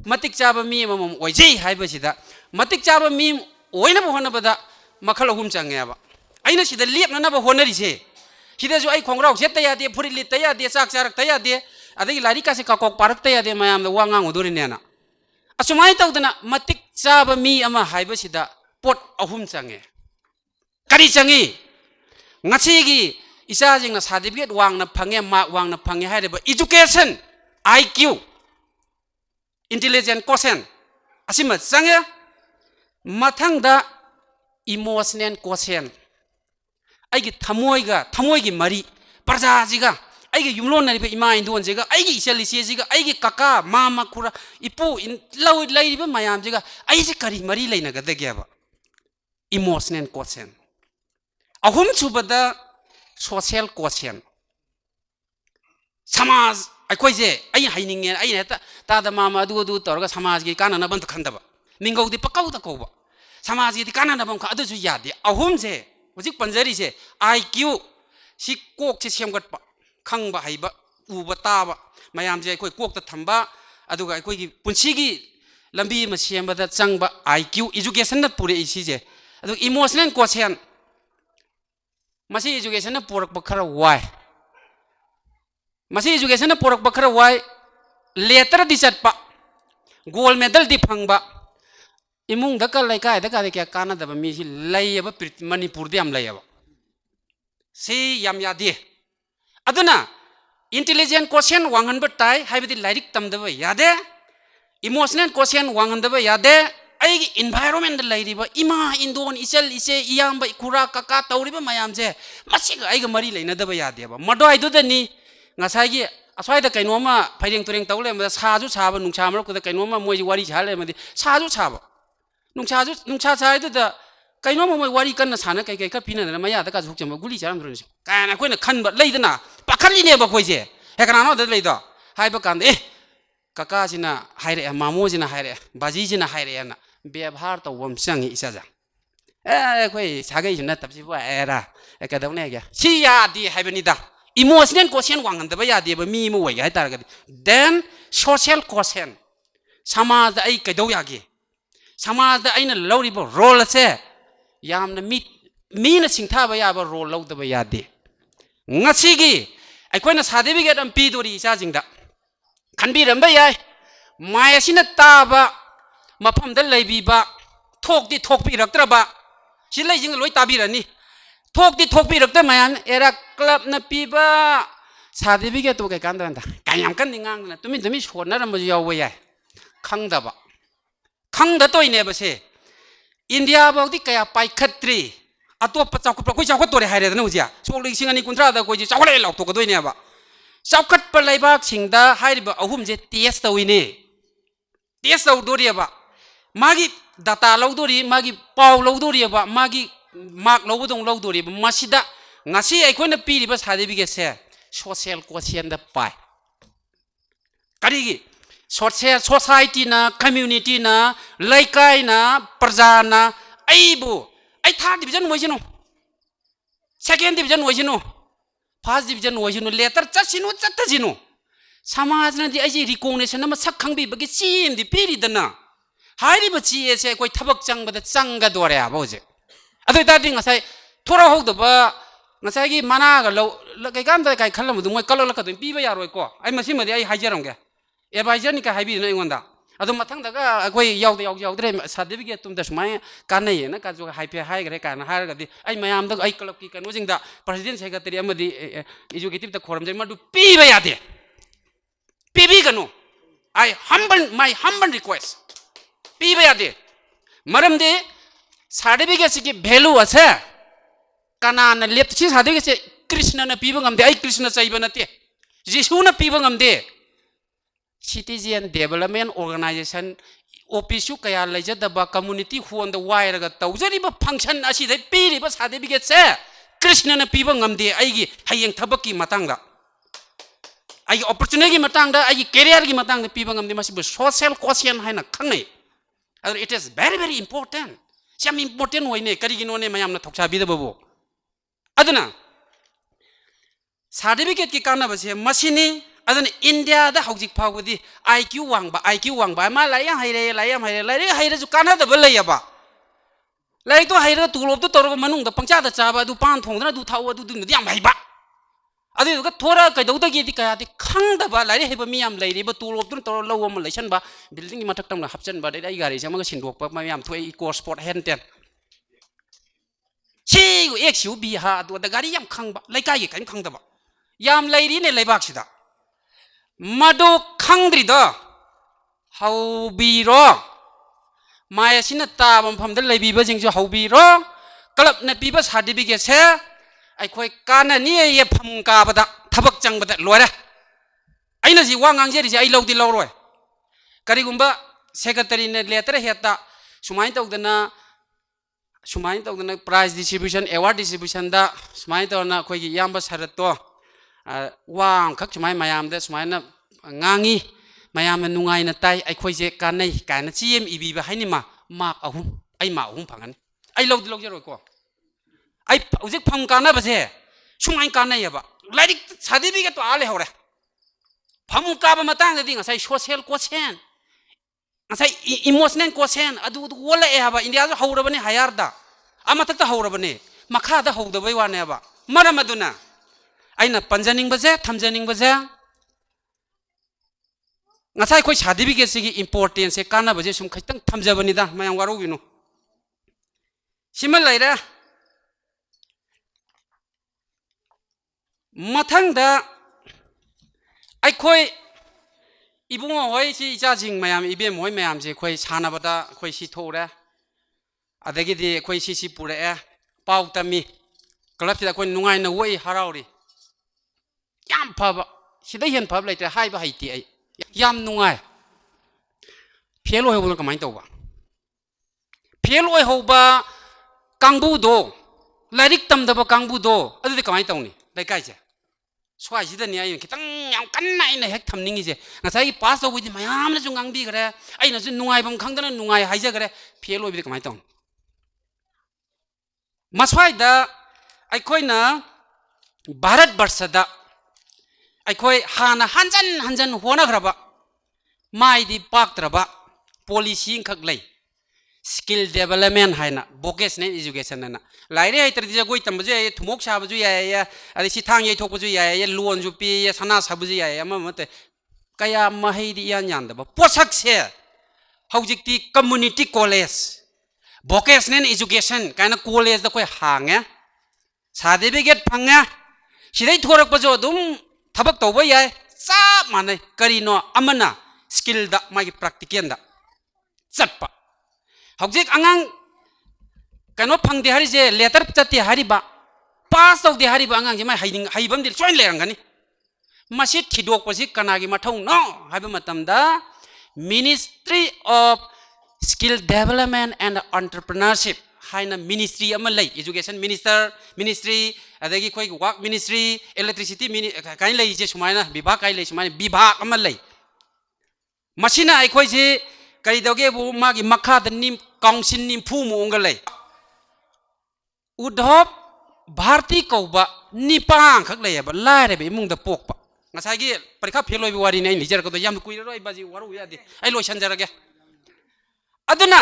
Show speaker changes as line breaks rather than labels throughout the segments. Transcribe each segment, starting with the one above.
matik chaba mi mamam oijai haibasida matik chaba mi oina bo honabada makhal ahum changeba aina sida lepna na ba honari se sida jo ai khongrau set ya de phuri lit ya de sak charak ya de adagi lari ka se ka kok parak ya de mayam da wangang uduri ne na asumai tawdana matik chaba mi ama haibasida pot ahum change kari changi ngasi gi isa jing na certificate wang na phange mark wang na phange haireba education IQ intelligent quotient asima change mathangda emotional quotient aigi thamoi gi mari parja jiga aigi yumlon nariba ima indon jiga aigi isali se jiga aigi kaka mama khura ipu law laiba mayam jiga aigi kari mari leina ga dageba emotional quotient ahum chubada social quotient samaj akhoi je ai haininge ai ne ta da mama du torga samaj gi kana na ban khandaba mingau di pakau da ko ba samaj gi kana na ban kha adu su yadi ahum je hujik panjari je IQ si kok che semgat pa khangba haiba uba taba mayam je akhoi kok ta thamba aduga akhoi gi punsi gi lambi ma semba da changba IQ education na pure isi je adu emotional quotient masi education na porak bakhara why masi education na porak bakhara why letter di chatpa gold medal di phangba imung da kal laikai da ka kya kana da mi si layaba manipur di am layaba si yam ya di aduna intelligent quotient wangan batai haibadi lairik tam da ba yade emotional quotient wangan da ba yade ai environment da lairiba ima indon isel ise iyamba ikura kaka tawriba mayam je masiga ai ga mari leina da ba yade ba mado ai do da ni ngasai gi aswai da kaino ma phaireng tureng tawle ma saju chaba nungcha mar ko da kaino ma moi wari chale ma di saju chaba nungcha chai da kaino ma moi wari kan na sana kai ka pina na maya da ka juk chama guli charam dron ka na koina khan ba leidana pakhali ne ba koi je he kana no da leida hai ba kan kaka sina haire mamo sina haire baji sina haire na व्यवहार तो वम संग इसाजा कोई सागे इजना तब से वो era कदम ने क्या सी यादी है बनीदा इमोशनल क्वेश्चन वांगन दबा यादी बा मी मो वै तार गदि देन सोशल क्वेश्चन समाज दा आई कदौ यागे समाज दा आइना लौरिबो रोल से यामना मी ना सिंथाबा याबा रोल लौदबा यादे ngasiगी अखोइना सर्टिफिकेट अम पीदोरी इसा जिंगदा खनबिरंबा याय माय असिना ताबा मफम दा लैबीबा थोकदी थोकपिरक्त्रबा सि लैजिंग लोइ ताबिरनी थोकदी थोकपिरक्त्र मयान एरा क्लब न पीबा सर्टिफिकेट तो kai kanda kayam kan ningang na tumi sona ram yaw ya khangdaba khangda toine ba se india ba di kaya pai khatri atop chakut koi chakut tore haire na ujia so ling singani kuntra da koi chakule lok to ko doine ba chakut pa laibak singda hairiba ahum je test tawine test taw dori ba magi data lawdori magi paw lawdori ba magi mark lawdong lawdori ba masida ngasi aikoina piriba certificate se social quotient da pai karigi social society na community na laikai na praja na aibu ai third division moisino second division moisino first division moisino letter chasino chatajino samaj na di ai recognition na sak khangbi bagi sim di piri dana hairiba chi ese koi thabak changbada changga dore aboje adoi ta ding asai thora hogdo ba ngasai gi mana ga lo kai kan da kai khalam du moi kalol ka du piba yaroi ko ai masi madi ai hajaram ge advisor ni ka haibi na ingonda adu mathang daga koi yaudre certificate tum da smai kanai na ka jo haipe hai gre kana har ga di ai mayam da ai club ki kanu jing da president secretary amadi executive da khoram jai madu piba yade pibi kanu I my humble request piba yade maram de certificate ki value ase kana na lep chi certificate se krishna na piba ngam de ai krishna chaiba na te jisu na piba ngam de citizen development organization office kaya lejadaba community huon da wire ga tawjari ba function asi de piri ba certificate se krishna na piba ngam de ai gi hayeng thabak ki matang da ai opportunity ki matang da ai career ki matang da piba ngam de masi social quotient haina khangai it is very important sam important hoine kari gi no ne mayam na thokcha bi da babo aduna certificate ki kana ba se machine adana India da hojik phawdi IQ wangba ma layam haire lairik haire ju kana da balai aba lairik to haire tulop to toro manung da pangcha da chaba du pan thong da du thaw du yam haiba adu ga thora kai dau da gi di ka di khang da ba lairik heba mi yam lairi ba tulop tu toro law am laisan ba building ma thak tam na hapchan ba dai gari jama ga sindok pa ma yam thoi eco sport hen ten chi gu ek siu bi ha du da gari yam khang ba lai kai gi kan khang da ba yam lairi ne laibak sida madu khangdri da haubi ro maya sina ta bam pham da laibi ba jing ju haubi ro club na pi ba certificate se ai khoi kana ni ye pham ka ba da thabak chang ba da loira aina ji wangang je ri ai lodi lo roi kari gumba secretary ne letter heta sumai tau dana prize distribution award distribution da sumai tau na khoi gi yamba sarat to wang khak sumai mayam da sumai na ngangi mayam na nungai na tai ai khoi je kanai kana chim ibi ba haini ma mak ahum ai ma ahum phangan ai lodi lo je roi ko ai ujik pham kana ba se sumai kana ya ba lairik certificate to ale hore pham ka ba matang da ding sai social quotient sai emotional quotient adu wala e haba India jo hawra bane hayar da amatak ta hawra bane makha da hawda bai wane ba maram aduna aina panjaning baje thamjaning baje ngasai khoi certificate se gi importance se kana baje sum khaitang thamjabani da mayang waro ginu simal laira mathang da ai khoi ibungo hoi si cha jing mayam ibem hoi mayam je khoi sana bada khoi si thore adagi di khoi si pure e pau tami club ti da khoi nungai na woi harauri yam phaba sida hen phab laite hai ba haiti ai yam nungai phelo he bol kamai tawba phelo ho ba kangbu do lairik tam da ba kangbu do adu de kamai tawni dai kai je swai sida ni ai kitang yam kan nai na hek thamningi je ngasai pass to wi mayam na ju ngangbi gare ai na ju nungai bam khangdana nungai haija gare phelo bi kamai tawn maswai da ai khoi na bharat barsha da ai khoi hana hanjan hona graba mai di pak traba policy khak lai skill development haina vocational education na laire hai tar dija goi tamje thumok sa baju ya ya ari si thang ye thok baju ya ya loan ju pi ya sana sa baju ya ya ma mate kaya mahai di yan yan da ba posak se haujik ti community college vocational education kana college da koi hanga certificate phanga sidai thorak baju dum thabak tawba ya sa manai karino amana skill da magi practical da chatpa hojik angang kano phangde hari je letter chati hari ba pass tawde hari ba angang je mai haibam dir join lerangani masi thidok pasi kanagi mathau no haiba matamda Ministry of Skill Development and Entrepreneurship haina ministry ama lai education ministry adagi khoi work ministry electricity kai lai je sumaina bibha kai lai sumaina bibha ama lai masina ai khoi je kari doge bu magi makha da nim council nim phu mu ngalai udhop bharti kauba nipang khak lai ba laire be mung da pok pa ngasai gi parikha pheloi bi wari nei lijar ko do yam kuira roi baji waru ya di ai lo sanjarage aduna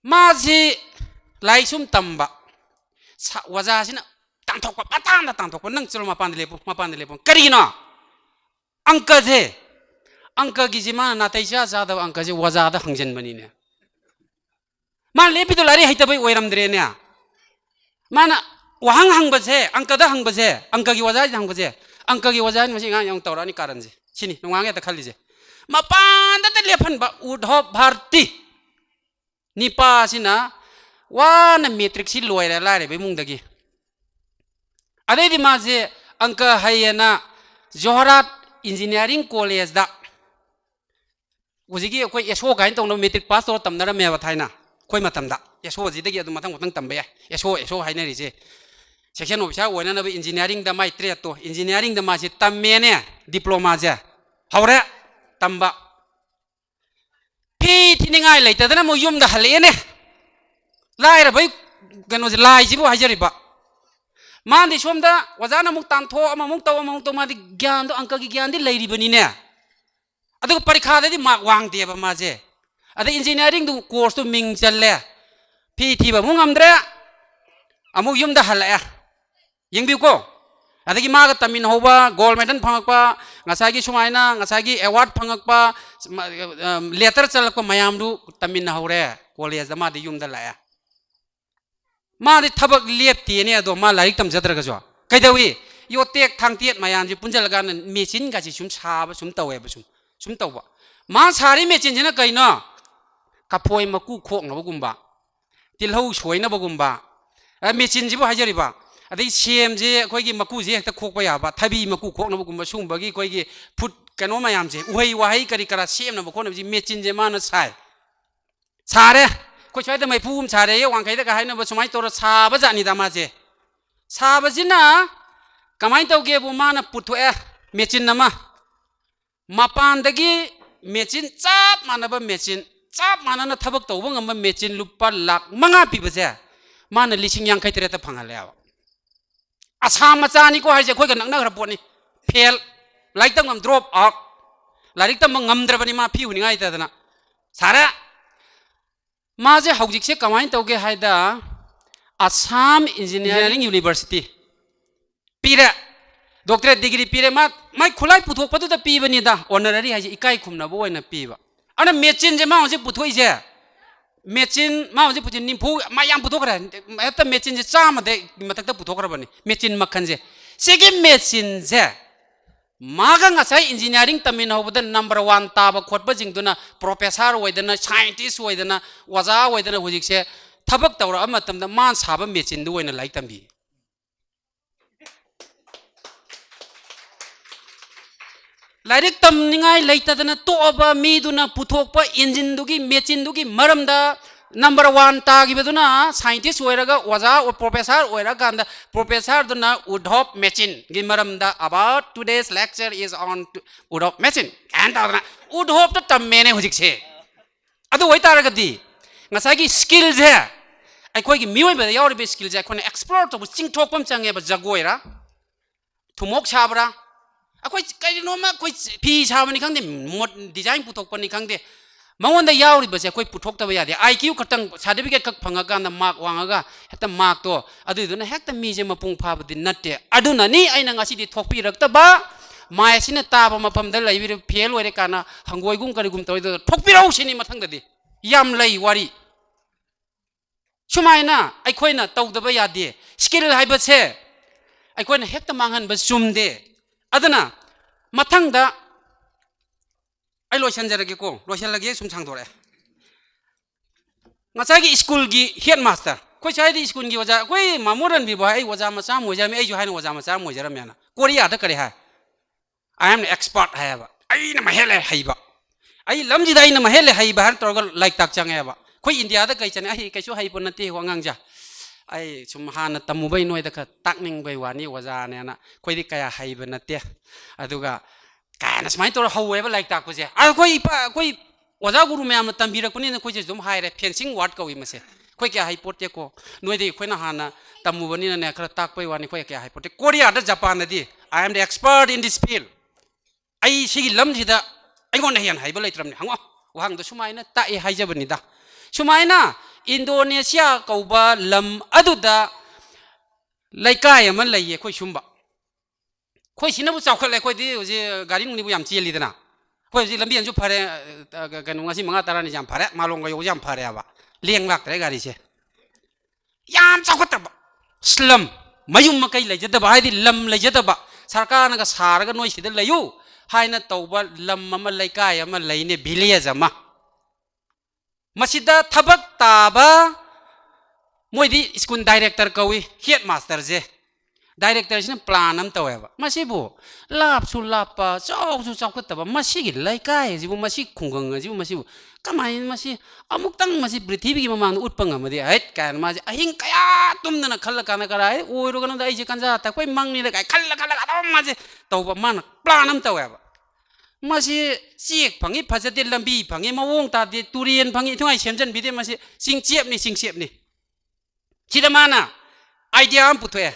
maji lai sum tamba waja sina tangthok pa patang da tangthok pa nang chlo ma pan de lepon kari no angka je angka gi jima na taisa za da angka je waja da hangjan bani ne man lepi to lari haita bai oiram dre ne mana wahang hang baje angka da hang baje angka gi waja hang baje angka gi waja ni nga yang tawrani karan je sini nungang ya ta khali je ma pan da te lephan ba udhop bharti nipa sina wana metric si loira lare bai mung dagi adai di ma je angka hayena Joharat engineering college da ujigi koi eso gain tong no metric pass to tamnara me ba thaina koi matam da eso ji dagi adu matang matang tambe ya eso haina ri je section officer oina na engineering da mai tre to engineering da ma je tamme ne diploma ja haure tamba pi thiningai leita dana mo yum da hale ne lai ra bai gano je lai ji bo hajari ba มาดิชมดาว่าจานะมุกตันโทอามามุกโตมาดิญาณตัวอังกฤษญาณดิเลยริบนี่เนี่ยอะดูปริคาได้มากวางเดียบมาเจอะดูอินจิเนียริงดูคอร์สตัวมิงจัลเล่พี่ที่แบบมุงอัมเดระอามุยุมดาฮัลเลยยังบิวก็อะดูกี่มาก็ตามินหัวโกลเมดัลพังกปะงาซากิชุมาอินะงาซากิอวอร์ดพังกปะเลเตอร์จัลก็มายามดูตามินหัวเร่โคเลียสมาดิยุมดาเลยมาดิทับกเลียบตีเนี่ยตัวมาลาริกตั้มจัดระก็จ้ะใครเดาวิโยเตกทางเทียดมายามจีปุ่นจัลกันมีชินกันจีชุมชาบชุมเตาเอชุมเตาวะมาชาริมีชินจีน่ะใครเนาะกับพวยมากู้โคกนะบกุมบะติลหูช่วยนะบกุมบะมีชินจีบ่ให้เจริบะอะดิเชมจีคอยกิมากู้จีตะโคกไปอ่ะบะทบีมากู้โคกนะบกุมบะชุ่มบะกี้คอยกิพุดกันโนมายามจีอุยว่าให้กะดิกระเชมนะบกุมนะจีมีชินจีมานะใช่ชาเร่ก็ใช้แต่ไม่พูมชาเรียวางใครแต่ก็ให้นะว่าสมัยตัวชาบะจันนี่ตามาเจชาบะจินะก็ไม่ต้องเก็บบุมานะปุถุเมจินนะมาปานตะกี้เมจินจับมานะบะเมจินจับมานะทับกตัวว่ามันเมจินลุปหลักมังอาปีบะเจมานะลิชิงยังใครเตะตะพังแล้วอาชามาจานี่ก็ให้เจ้าคุยกันนักระบวนนี่เพลไล่ตั้งมันดรอปออกไล่ตั้งมันงำดรอปนี่มาพิวนี่ไงแต่นะสาระมาเจ้าหกจิกเชกไม่ตัวเกให้ได้อัสสัมอินจิเนียริงยูนิเวอร์ซิตี้ปีระด็อกเตอร์ดีกรีปีระมาไม่คุยพุทโธปัตตุปีบันนี่ด้าออนเนอร์รี่ให้อีกไก่คุมนะบ่อยนะปีบะอันนั้นเมจินจะมาว่าจะพุทโธอีเจ้เมจินมาว่าจะพุทโธนิมพูมายังพุทโธกันแต่เมจินจะจ้ามาเด็กมาตั้งแต่พุทโธกันบันนี่เมจินมาคันเจ้เสกเมจินเจ้มากังอาศัยอินจิเนียริงตั้มมินเอาบุตรนัมเบอร์วันตาบขวดบัจิงตัวน่ะโปรเฟสเซอร์ไว้ตัวน่ะไซน์ติสไว้ตัวน่ะวาจาไว้ตัวน่ะหุ่นจิกเสทับกตัวเราเอามาตั้มแต่มันสาบเมจินด้วยน่ะไล่ตั้มบีไล่เด็กตั้มยังไงไล่ตัวน่ะตัวบ่มีตัวน่ะพุทโธปะอินจินดูกี้เมจินดูกี้มารมดานัมเบอร์วันตากี่ตัวน่ะไซน์ติสไว้แล้วก็วาจาโปรเฟสเซอร์ไว้แล้วกันแต่โปรเฟสเซอร์ตัวน่ะอุดฮอปเมจินกี่มารมดา about today's lecture is on อุดฮอปเมจินแอนตัวน่ะอุดฮอปตัวตั้มเมเนี่ยหุ่นจิกเสอะดูไว้ตาระก็ดีงั้นใส่กี่สกิลเจ้ไอ้คนกี่มีไว้แบบยาวรีบสกิลเจ้คนเนี่ย explore ตัวจริงทอกปั๊มจังเงี้ยแบบจักรวยละทุ่มอกชาบระไอ้คนใครโน้มมาคนพี่ชาวนี่ครั้งเดียหมดดีไซน์พุทโธปนี่ครั้งเดียมาวันเดียาวรีบเจ้คนพุทโธตัวไปอย่างเดีย IQ ก็ตั้งชาดิบิเกตก็พังกันแต่มากวางก็เฮตมากตัวอะดูนะเฮตมีเจมาปุ่งพาบดินนัดเดียอะดูนะนี่ไอ้นางอาศิดิทอกปีรักตบ้ามาสินะตาบมาพัมเดลเลยวิเพียรวยเรกันนะหังวยกุ้งกันกุมตัวเดียวทอกปีเราสินี่มาทั้งเดียยามเลยวารีช่วยนะไอ้คนน่ะตัวตัวไปยาดีสกิลให้บัดเช่ไอ้คนน่ะเฮกตมังหันบัดซุ่มเดอะดันะมาทั้งดาไอ้โลชันจะเรียกกูโลชันเรียกซุ่มช่างตัวเลยงั้นใช่กี่สกุลกี่เฮียนมาสเตอร์คุยใช้ที่สกุลกี่ว่าจะคุยมามูรันบีบอกไอ้ว่าจะมาสามว่าจะไม่ไอ้จู่ให้ว่าจะมาสามว่าจะเริ่มยังนะกูเรียกอะไรก็ได้ I am the expert ให้บ่ไอ้น่ะมาเฮเลยให้บ่ไอ้ลำจีได้น่ะมาเฮเลยให้บ่ฮันตัวก็ไล่ตักจังให้บ่คุยอินเดียตะไกจันไอ้ใครช่วยให้ปนนาทีหัวงังจ้ะไอ้ชุมหานะตมุใบน้อยตะก็ตักนิ่งไปว่านี่ว่าจะเนี่ยนะคุยที่ใครให้ปนนาทีอะดูก็การนั้นสมัยตัวเขาเว้ยบ่ไล่ตักกูจ้ะอ่ะคุยว่าจะกูรู้ไหมมันตั้มบีรักคนนี้คุยจะจุ่มให้เลยเพียงสิ่งวัดก็วิมัสเซ่คุยแกให้ปวดเจ้ากูหน่วยที่คุยนะฮานะตมุวันนี้เนี่ยเขาตักไปว่านี่คุยแกให้ปวดโคเรียนั่นญี่ปุ่นนะดิ I am the expert in this field ไอ้สิ่งล้ำจีดะไอ้คนเนี่ยให้บ่ไล่ตรำเนี่ยหังว่าหังตัวชุมายนะตาให้จะบันนี่ดาชุมายนะอินโดนีเซียกูบาลำอดุดาไล่กายมันไล่คุยชุมบะคุยสินะบุษาวเขาไล่คุยที่ว่าการินุนี่บุยามเชียลีดนะคุยที่ลำเบียนจุพาร์กันงาสิมังอาตารานี่จามพาร์มาลงก็ยามพาร์อะเลี้ยงหลักแต่การิเชยามเจ้าก็ตบสลัมมายุ่งมาใครไล่จะตบให้ที่ลำไล่จะตบสารการนั่นก็สารกันน้อยสิเดไล่ยูให้นั่นตัวลำมันไล่กายมันไล่เนี่ยบิลเลียจะมามาสิดาทับกตาบะมวยดีสกุลดีเรคเตอร์เขาวิเฮียดมาสเตอร์เจดีเรคเตอร์ฉันพลานัมตัวเองมาสิบุลาบสุลาปะเจ้าก็ตบมาสิกิไล่กายจิบุมาสิคงกังจิบุมาสิบุก็ไม่มาสิอามุกตั้งมาสิปริธีบิกิมามังอุดปังมาดิเฮ้ยกันมาสิหิงกายตุ่มนั่นขัลกันกันไอ้โอ้ยรู้กันนั่นไอ้จิกันจ้าแต่ก็มังนี่เลยขัลกันมาสิตัวมันพลานัมตัวเองมาสิสิกพังอีพัชติลำบีพังอีมาวงตาดิตุเรียนพังอีทั้งไอเชมจันบิดมาสิสิงเจี๊ยบนี่สิงเจี๊ยบนี่ชิดามานะไอเดียอันพุทธเอ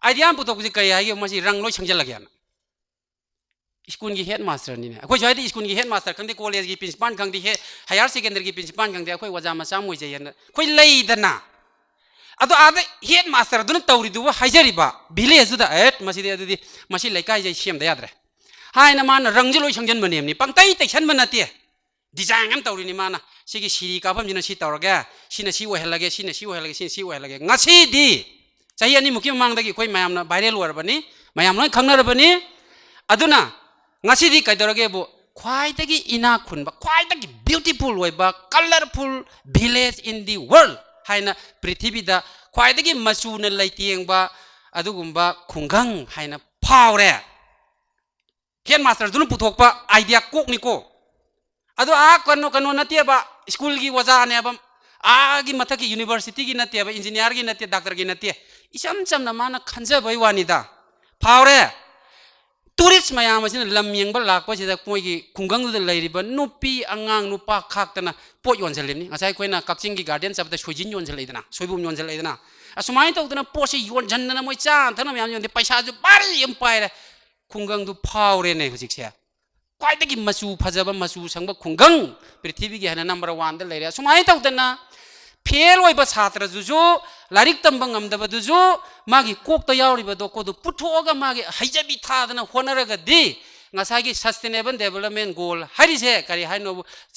ไอเดียปุถุกายให้มาสิรังลอยช่างจะละกันสกุลกี่เฮดมาสเตอร์นี่เนี่ยคุยช่วยที่สกุลกี่เฮดมาสเตอร์ครั้งที่คอลเลจกี่พินซิปันครั้งที่ไฮยาร์เซกันเดอร์กี่พินซิปันครั้งที่คุยวาจามาสามวยใจยันคุยเลยดันนะอะตัวอาเดเฮดมาสเตอร์ตัวนั้นตัวริดูว่าไฮจาริบะบิเลสุดามาสิเดียดูดิมาสิเลกายใจเชี่ยมได้ยัดเลยไฮน้ำมันรังจะลอยช่างจันมันเนี่ยนี่ปังไตแต่ฉันมันนั่นเตี้ยดีใจงั้นตัวนี้มานะสิกิสิริกับผมจินสิตอร์แกสินสิวเฮลเกสินสิวเฮลเกสินสิวเฮลเกงั้นสิดีใจอันนี้มุขยมังตะกี้คุยมายามนะไบเรลวอร์บันนี้มายามน้อยขังนรบันนี้อะดูนะงั้นสิดีใครตัวเก็บบุควายตะกี้อินาคุณบักควายตะกี้ beautiful ไว้บัก colorful village in the world ให้นะปริธิบิดาควายตะกี้มาสูนเลยเตียงบักอะดูกุมบักคุงกังให้นะพาวเร่เขียนมาสเตอร์ดูนปุถุกปะไอเดียกุกนิโกอะดูกันโนนัตเตียบะสกูลกี่วาจาเนี่ยบัมกี่มัธกี่ university กี่นัตเตียบะ engineer กี่นัตเตียดักเตอร์กี่นัตเตียอิชัมชัมน้ำมันขันเจบไว้วานิดาพาวเร่ทัวริสต์มาอย่างมาสินะลำยังบัลลักว่าจะได้คุยกี่คุงกังดูเดลัยริบันนุปีอ่างนุปะขักตันะปอยอนเซลิมนี่อาศัยคุยนะกักจิงกี่การ์เดนสับแต่ช่วยจินยอนเซลิดนะช่วยบุญยอนเซลิดนะสมัยตัวตันะปอสิยอนจันนะมวยจ้าท่านน้ำยามยอนเดไปชาจุบารียังไปเลยคุงกังดูพาวเร่เนี่ยเขาสิเสียควายตะกี้มาสูพัจบัมมาสูสังบักคุงกังปริธีบิกี้ฮะนัมเบอร์วันเดลัยเลยสมัยตัวตันะเพียรไว้ภาษาตระจุจูลาริกตัมบังอัมดับดุจูมากิโคกตัวยาวริบดอกดูพุทโธก็มากิให้จะบิทาดนะหัวนารักดีงั้นสายกิ sustainable development goal ให้ดิเช่การให้โน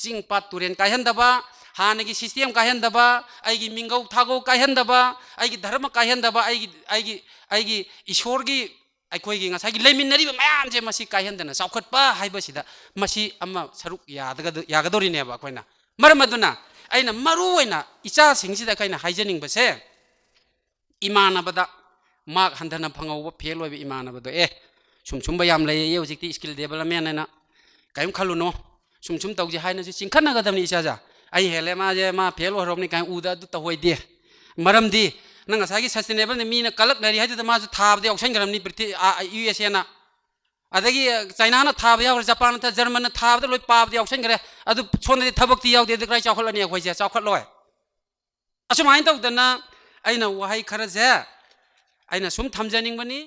จิงปัตตุเรียนกายหันดับฮานิกิ system กายหันดับไอ้กิมิงกูทากูกายหันดับไอ้กิธรรมกายหันดับไอ้กิอิชวร์กิไอ้คุยกิงั้นสายกิเลมินนารีแบบไม่อันเจมาสิกายหันดับนะสาวขัดป้าให้บสิดามาสิอามาสรุปยากระโดดเนี่ยบ้าคุยนะมาร์มาดูนะไอ้น่ะมารู้ไอ้น่ะอิจฉาสิ่งที่ได้ใครน่ะไฮเจนิงไปเสียอิมานะบัดมากหันธนาพังเอาว่าเพียรวยอิมานะบัดชุมพยายามเลยเยอะจิตสกิลเดเวลเมนต์น่ะกายมขลุ่นเนาะชุมตัวจะให้น่ะจริงขันน่ะก็ทำนี่อิจฉาไอ้เฮเลมาเจมาเพียรวยรอบนี้กายอุดาดุตะหวยดีมารำดีนั่งก็สายกิ sustainable เนี่ยมีน่ะกัลกเลยให้ตัวมาจะทาบเดียวเช่นกันนี่ปริธีUSA น่ะอะไรกี่ไชน่าน่ะทาบเดียวญี่ปุ่นน่ะเยอรมันน่ะทาบเดียวลอยปาบเดียวเช่นกันเลยอะดูชนที่ทับกที่ยาวเดียวใครเจ้าคนละเนี่ยคุยเสียเจ้าคนลอยสมัยตัวนั้นไอ้น่ะว่าให้คาราเซ่ไอ้น่ะสมทำใจนิ่งวันนี้